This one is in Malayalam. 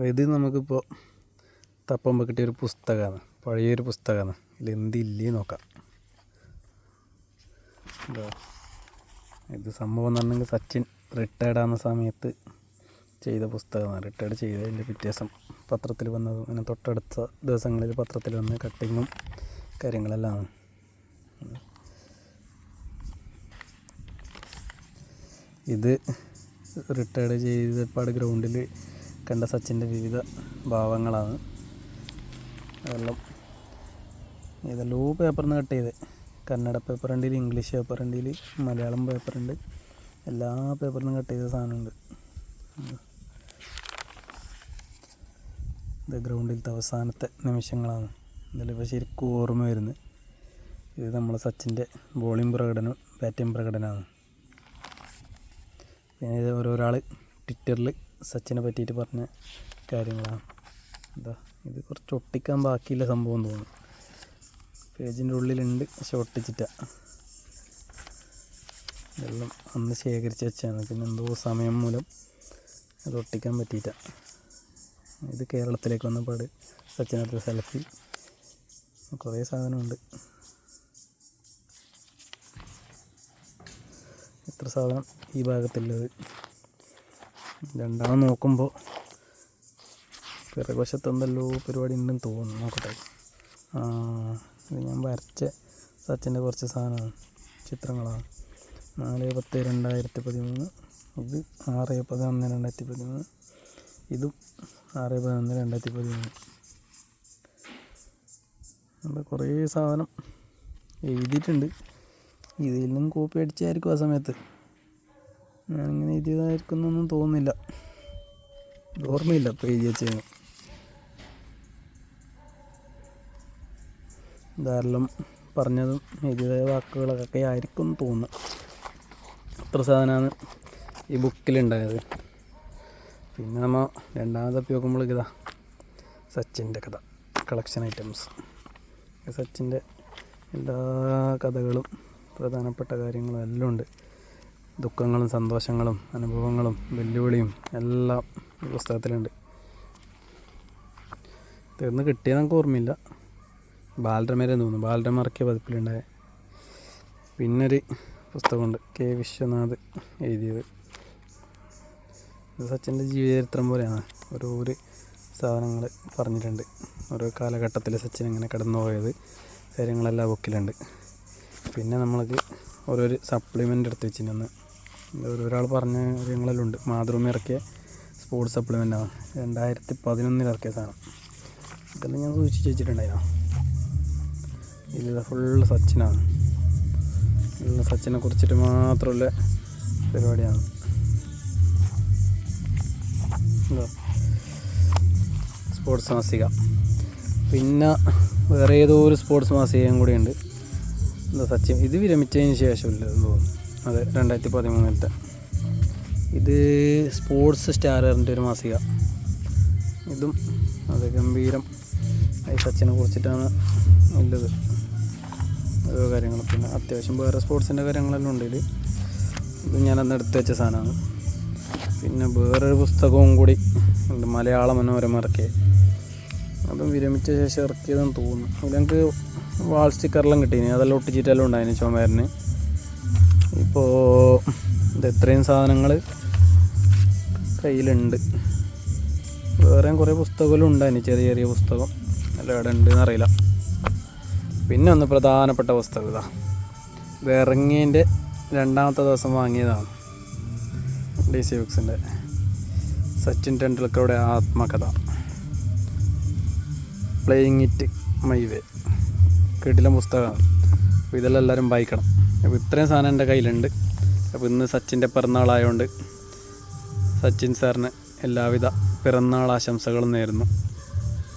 ഇത് നമുക്കിപ്പോൾ തപ്പുമ്പോൾ കിട്ടിയൊരു പുസ്തകമാണ്, പഴയൊരു പുസ്തകമാണ്. ഇതിൽ എന്തില്ലേ നോക്കാം. ഇത് സംഭവം എന്ന് പറഞ്ഞെങ്കിൽ സച്ചിൻ റിട്ടയർഡ് ആകുന്ന സമയത്ത് ചെയ്ത പുസ്തകമാണ്. റിട്ടയർഡ് ചെയ്തതിൻ്റെ പിറ്റേ ദിവസം പത്രത്തിൽ വന്നതും അങ്ങനെ തൊട്ടടുത്ത ദിവസങ്ങളിൽ പത്രത്തിൽ വന്ന് കട്ടിങ്ങും കാര്യങ്ങളെല്ലാം ആണ്. ഇത് റിട്ടയർഡ് ചെയ്തപാട് ഗ്രൗണ്ടിൽ കണ്ട സച്ചിൻ്റെ വിവിധ ഭാവങ്ങളാണ്. അതെല്ലാം ഇതെല്ലോ പേപ്പറിൽ നിന്ന് കട്ട് ചെയ്ത്, കന്നഡ പേപ്പറുണ്ട്, ഇംഗ്ലീഷ് പേപ്പറുണ്ട്, മലയാളം പേപ്പറുണ്ട്, എല്ലാ പേപ്പറിൽ നിന്നും കട്ട് ചെയ്ത സാധനമുണ്ട്. ഇത് ഗ്രൗണ്ടിലത്തെ അവസാനത്തെ നിമിഷങ്ങളാണ്. ഇതിലിപ്പോൾ ശരിക്കും ഓർമ്മ വരുന്നത്. ഇത് നമ്മളെ സച്ചിൻ്റെ ബോളിംഗ് പ്രകടനം, ബാറ്റിംഗ് പ്രകടനമാണ്. പിന്നെ ഇത് ഓരോരാൾ ട്വിറ്ററിൽ സച്ചിനെ പറ്റിയിട്ട് പറഞ്ഞ കാര്യങ്ങളാണ്. ഇത് കുറച്ച് ഒട്ടിക്കാൻ ബാക്കിയില്ല സംഭവം തോന്നുന്നു. പേജിൻ്റെ ഉള്ളിലുണ്ട്, പക്ഷെ ഒട്ടിച്ചിട്ടാണ്. ഇതെല്ലാം അന്ന് ശേഖരിച്ച് വെച്ചാണ്. പിന്നെ എന്തോ സമയം മൂലം അത് ഒട്ടിക്കാൻ പറ്റിയിട്ടാണ്. ഇത് കേരളത്തിലേക്ക് വന്നപാട് സച്ചിനടുത്ത സെൽഫി, കുറേ സാധനമുണ്ട്. ഇത്ര സാധനം ഈ ഭാഗത്തുള്ളത്. രണ്ടാമത് നോക്കുമ്പോൾ പിറകുവശത്ത് എന്തെല്ലോ പരിപാടി ഉണ്ടെന്ന് തോന്നുന്നു. നോക്കട്ടെ. ഇത് ഞാൻ വരച്ച സച്ചിൻ്റെ കുറച്ച് സാധനമാണ്, ചിത്രങ്ങളാണ്. 4/10/2013. ഇത് 6/11/2013. ഇതും 6/11/2013. അവിടെ കുറേ സാധനം എഴുതിയിട്ടുണ്ട്. ഇതിൽ നിന്നും കോപ്പി അടിച്ചായിരിക്കും ആ സമയത്ത്. ഞാനിങ്ങനെ എഴുതിയതായിരിക്കും എന്നൊന്നും തോന്നുന്നില്ല, ഓർമ്മയില്ല ഇപ്പോൾ എഴുതി വെച്ചതിന്. ധാരാളം പറഞ്ഞതും എഴുതിയതായ വാക്കുകളൊക്കെ ആയിരിക്കും എന്ന് തോന്നുന്നു. അത്ര സാധനമാണ് ഈ ബുക്കിലുണ്ടായത്. പിന്നെ നമ്മൾ രണ്ടാമത്തെ നോക്കുമ്പോൾ ഇതാ സച്ചിൻ്റെ കഥ, കളക്ഷൻ ഐറ്റംസ്. സച്ചിൻ്റെ എല്ലാ കഥകളും പ്രധാനപ്പെട്ട കാര്യങ്ങളും എല്ലാം ഉണ്ട്. ദുഃഖങ്ങളും സന്തോഷങ്ങളും അനുഭവങ്ങളും വെല്ലുവിളിയും എല്ലാം ഈ പുസ്തകത്തിലുണ്ട്. തീർന്ന് കിട്ടിയത് നമുക്ക് ഓർമ്മയില്ല. ബാലരമേരെ തോന്നുന്നു, ബാലരമ ഇറക്കിയ പതിപ്പിലുണ്ടായ. പിന്നൊരു പുസ്തകമുണ്ട്, കെ വിശ്വനാഥ് എഴുതിയത്. ഇത് സച്ചിൻ്റെ ജീവചരിത്രം പോലെയാണ്. ഓരോ സാധനങ്ങൾ പറഞ്ഞിട്ടുണ്ട്. ഓരോ കാലഘട്ടത്തിൽ സച്ചിൻ എങ്ങനെ കടന്നു പോയത് കാര്യങ്ങളെല്ലാം ബുക്കിലുണ്ട്. പിന്നെ നമ്മൾക്ക് ഓരോരു സപ്ലിമെൻ്റ് എടുത്ത് വെച്ചിട്ടുണ്ട്. ഒരാൾ പറഞ്ഞ കാര്യങ്ങളെല്ലാം ഉണ്ട്. മാതൃഭൂമി ഇറക്കിയ സ്പോർട്സ് സപ്ലിമെൻ്റാണ്, 2011 ഇറക്കിയ സാധനം. ഇതെല്ലാം ഞാൻ സൂക്ഷിച്ച് വെച്ചിട്ടുണ്ടായിരുന്നു. ഇത് ഫുള്ള് സച്ചിനാണ്. സച്ചിനെ കുറിച്ചിട്ട് മാത്രമുള്ള പരിപാടിയാണ്. സ്പോർട്സ് മാസിക. പിന്നെ വേറെ ഏതോ ഒരു സ്പോർട്സ് മാസികയും കൂടിയുണ്ട്. സച്ചിൻ ഇത് വിരമിച്ചതിന് ശേഷമില്ല തോന്നുന്നു. അതെ, 2013. ഇത് സ്പോർട്സ് സ്റ്റാറിൻ്റെ ഒരു മാസിക. ഇതും അത് ഗംഭീരം സച്ചിനെ കുറിച്ചിട്ടാണ് ഉള്ളത്, ഓരോ കാര്യങ്ങൾ. പിന്നെ അത്യാവശ്യം വേറെ സ്പോർട്സിൻ്റെ കാര്യങ്ങളെല്ലാം ഉണ്ട് ഇതിൽ. ഇത് ഞാനന്ന് എടുത്ത് വെച്ച സാധനമാണ്. പിന്നെ വേറൊരു പുസ്തകവും കൂടി ഉണ്ട്, മലയാള മനോരമ ഇറക്കിയ. അതും വിരമിച്ച ശേഷം ഇറക്കിയതെന്ന് തോന്നുന്നു. അതിൽ ഞങ്ങൾക്ക് വാൾ സ്റ്റിക്കറെല്ലാം കിട്ടീനി, അതെല്ലാം ഒട്ടിച്ചിട്ടെല്ലാം ഉണ്ടായിന് ചുമരിന്. ഇപ്പോൾ ഇത് ഇത്രയും സാധനങ്ങൾ കയ്യിലുണ്ട്. വേറെയും കുറേ പുസ്തകങ്ങളും ഉണ്ടായിന്, ചെറിയ ചെറിയ പുസ്തകം. എല്ലാം ഇവിടെ ഉണ്ടെന്ന് അറിയില്ല. പിന്നെ ഒന്ന് പ്രധാനപ്പെട്ട പുസ്തകം ഇതാ, ഇത് ഇറങ്ങിയതിൻ്റെ 2ാമത്തെ ദിവസം വാങ്ങിയതാണ്. DC ബുക്സിൻ്റെ സച്ചിൻ ടെണ്ടുൽക്കറുടെ ആത്മകഥ, പ്ലേയിങ് ഇറ്റ് മൈ വേ. കിടിലൻ പുസ്തകമാണ്. അപ്പോൾ ഇതെല്ലാം എല്ലാവരും വായിക്കണം. അപ്പോൾ ഇത്രയും സാധനം എൻ്റെ കയ്യിലുണ്ട്. അപ്പോൾ ഇന്ന് സച്ചിൻ്റെ പിറന്നാളായതുകൊണ്ട് സച്ചിൻ സാറിന് എല്ലാവിധ പിറന്നാൾ ആശംസകളും നേരുന്നു.